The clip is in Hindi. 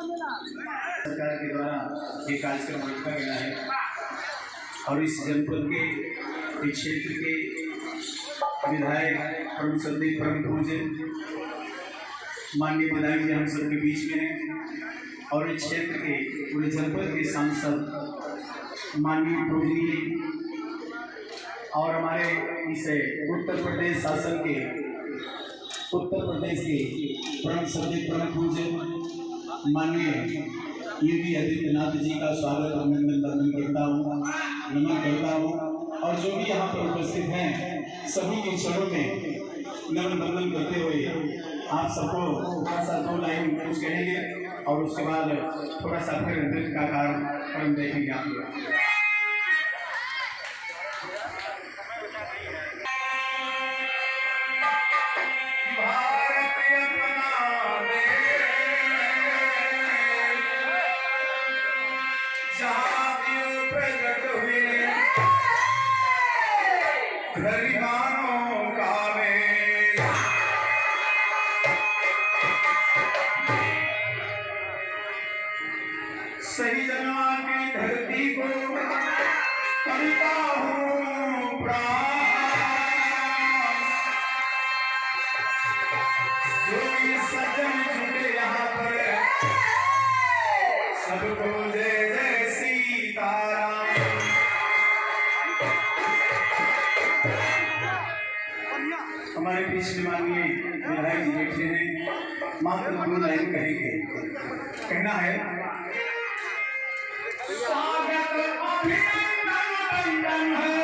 सरकार के द्वारा ये कार्यक्रम रखा गया है और इस जनपद के इस क्षेत्र के विधायक परम संदीप परम पूज्य माननीय विधायक जी हम सबके बीच में हैं और इस क्षेत्र के पूरे जनपद के सांसद माननीय पूज्य जी और हमारे इस उत्तर प्रदेश शासन के उत्तर प्रदेश के परम संदीप परम पूज्य माननीय योगी आदित्यनाथ जी का स्वागत अभिनंदन करता हूँ, नमन करता हूँ और जो भी यहाँ पर उपस्थित हैं सभी के चरणों में नमन बंदन करते हुए आप सबको थोड़ा सा 2 लाइन कुछ कहेंगे और उसके बाद थोड़ा सा फिर नृत्य का कार्यक्रम देखेंगे आप लोग। सही जन्मा की धरती को करता हूँ प्राण, जो भी सज्जन जुटे यहाँ पर सबको जय जय सीताराम। हमारे बीच में माननीय विधायक जी बैठे हैं, मात्र 2 लाइन कहेंगे। कहना है स्वागत अभिनंदन वंदन है